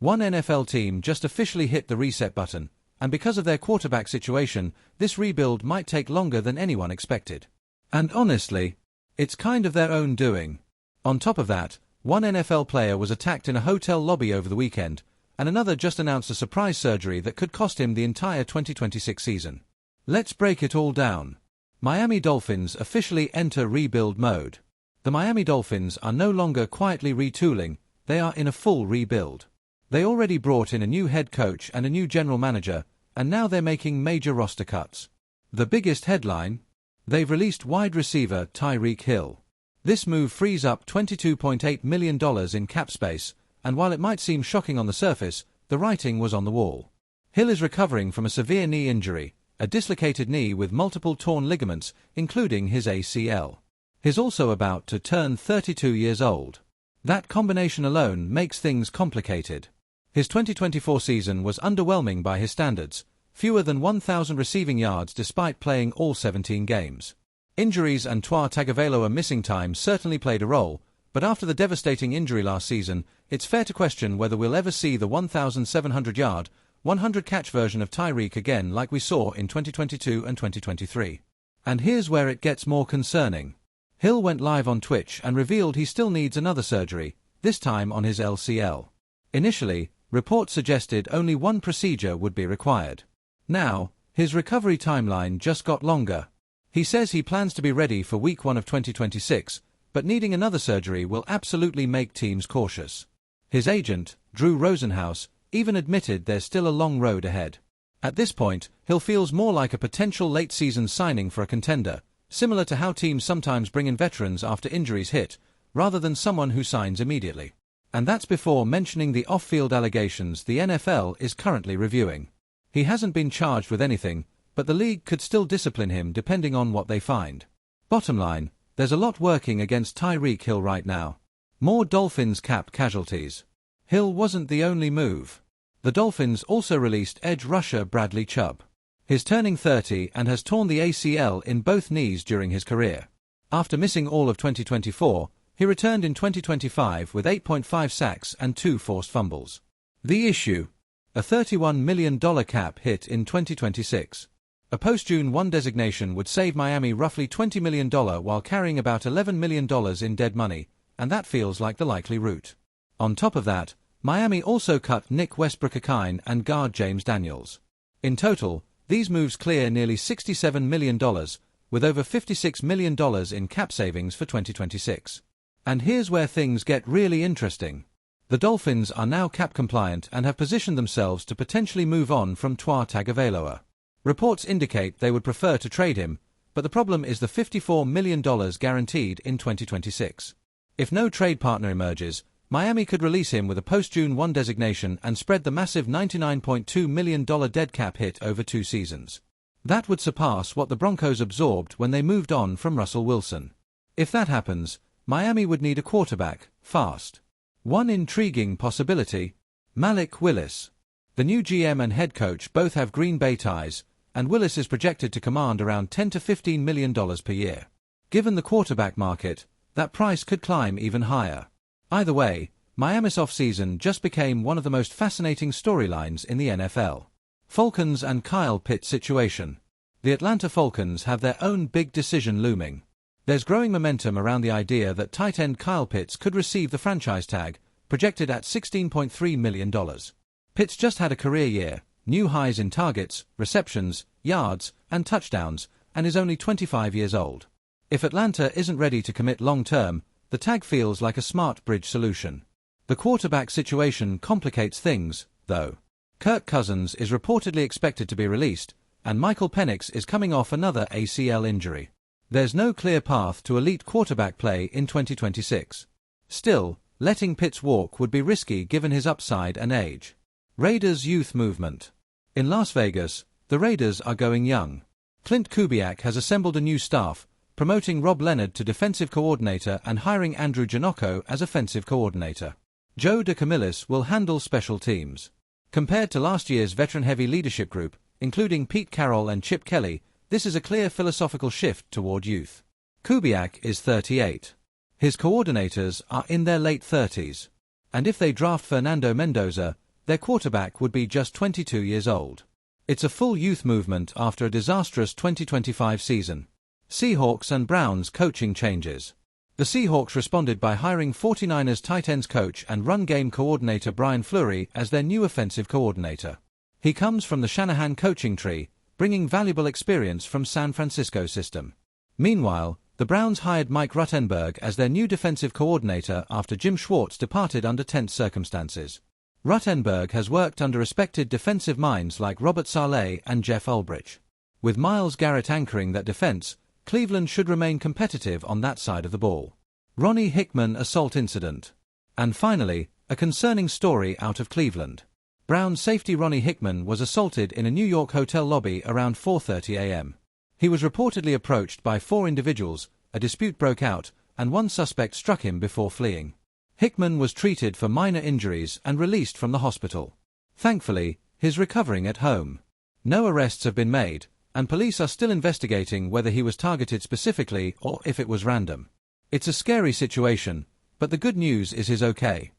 One NFL team just officially hit the reset button, and because of their quarterback situation, this rebuild might take longer than anyone expected. And honestly, it's kind of their own doing. On top of that, one NFL player was attacked in a hotel lobby over the weekend, and another just announced a surprise surgery that could cost him the entire 2026 season. Let's break it all down. Miami Dolphins officially enter rebuild mode. The Miami Dolphins are no longer quietly retooling, they are in a full rebuild. They already brought in a new head coach and a new general manager, and now they're making major roster cuts. The biggest headline? They've released wide receiver Tyreek Hill. This move frees up $22.8 million in cap space, and while it might seem shocking on the surface, the writing was on the wall. Hill is recovering from a severe knee injury, a dislocated knee with multiple torn ligaments, including his ACL. He's also about to turn 32 years old. That combination alone makes things complicated. His 2024 season was underwhelming by his standards, fewer than 1,000 receiving yards despite playing all 17 games. Injuries and Tua Tagovailoa missing time certainly played a role, but after the devastating injury last season, it's fair to question whether we'll ever see the 1,700-yard, 100-catch version of Tyreek again like we saw in 2022 and 2023. And here's where it gets more concerning. Hill went live on Twitch and revealed he still needs another surgery, this time on his LCL. Initially, reports suggested only one procedure would be required. Now, his recovery timeline just got longer. He says he plans to be ready for Week 1 of 2026, but needing another surgery will absolutely make teams cautious. His agent, Drew Rosenhaus, even admitted there's still a long road ahead. At this point, Hill feels more like a potential late-season signing for a contender, similar to how teams sometimes bring in veterans after injuries hit, rather than someone who signs immediately. And that's before mentioning the off-field allegations the NFL is currently reviewing. He hasn't been charged with anything, but the league could still discipline him depending on what they find. Bottom line, there's a lot working against Tyreek Hill right now. More Dolphins cap casualties. Hill wasn't the only move. The Dolphins also released edge rusher Bradley Chubb. He's turning 30 and has torn the ACL in both knees during his career. After missing all of 2024, he returned in 2025 with 8.5 sacks and 2 forced fumbles. The issue? A $31 million cap hit in 2026. A post-June 1 designation would save Miami roughly $20 million while carrying about $11 million in dead money, and that feels like the likely route. On top of that, Miami also cut Nick Westbrook-Akine and guard James Daniels. In total, these moves clear nearly $67 million, with over $56 million in cap savings for 2026. And here's where things get really interesting. The Dolphins are now cap compliant and have positioned themselves to potentially move on from Tua Tagovailoa. Reports indicate they would prefer to trade him, but the problem is the $54 million guaranteed in 2026. If no trade partner emerges, Miami could release him with a post-June 1 designation and spread the massive $99.2 million dead cap hit over 2 seasons. That would surpass what the Broncos absorbed when they moved on from Russell Wilson. If that happens, Miami would need a quarterback, fast. One intriguing possibility: Malik Willis. The new GM and head coach both have Green Bay ties, and Willis is projected to command around $10 to $15 million per year. Given the quarterback market, that price could climb even higher. Either way, Miami's offseason just became one of the most fascinating storylines in the NFL. Falcons and Kyle Pitts situation. The Atlanta Falcons have their own big decision looming. There's growing momentum around the idea that tight end Kyle Pitts could receive the franchise tag, projected at $16.3 million. Pitts just had a career year, new highs in targets, receptions, yards, and touchdowns, and is only 25 years old. If Atlanta isn't ready to commit long-term, the tag feels like a smart bridge solution. The quarterback situation complicates things, though. Kirk Cousins is reportedly expected to be released, and Michael Penix is coming off another ACL injury. There's no clear path to elite quarterback play in 2026. Still, letting Pitts walk would be risky given his upside and age. Raiders youth movement. In Las Vegas, the Raiders are going young. Clint Kubiak has assembled a new staff, promoting Rob Leonard to defensive coordinator and hiring Andrew Janocko as offensive coordinator. Joe DeCamillis will handle special teams. Compared to last year's veteran-heavy leadership group, including Pete Carroll and Chip Kelly, this is a clear philosophical shift toward youth. Kubiak is 38. His coordinators are in their late 30s. And if they draft Fernando Mendoza, their quarterback would be just 22 years old. It's a full youth movement after a disastrous 2025 season. Seahawks and Browns coaching changes. The Seahawks responded by hiring 49ers tight ends coach and run game coordinator Brian Fleury as their new offensive coordinator. He comes from the Shanahan coaching tree, bringing valuable experience from San Francisco system. Meanwhile, the Browns hired Mike Ruttenberg as their new defensive coordinator after Jim Schwartz departed under tense circumstances. Ruttenberg has worked under respected defensive minds like Robert Saleh and Jeff Ulbrich. With Myles Garrett anchoring that defense, Cleveland should remain competitive on that side of the ball. Ronnie Hickman assault incident. And finally, a concerning story out of Cleveland. Browns safety Ronnie Hickman was assaulted in a New York hotel lobby around 4:30 a.m. He was reportedly approached by 4 individuals, a dispute broke out, and one suspect struck him before fleeing. Hickman was treated for minor injuries and released from the hospital. Thankfully, he's recovering at home. No arrests have been made, and police are still investigating whether he was targeted specifically or if it was random. It's a scary situation, but the good news is he's okay.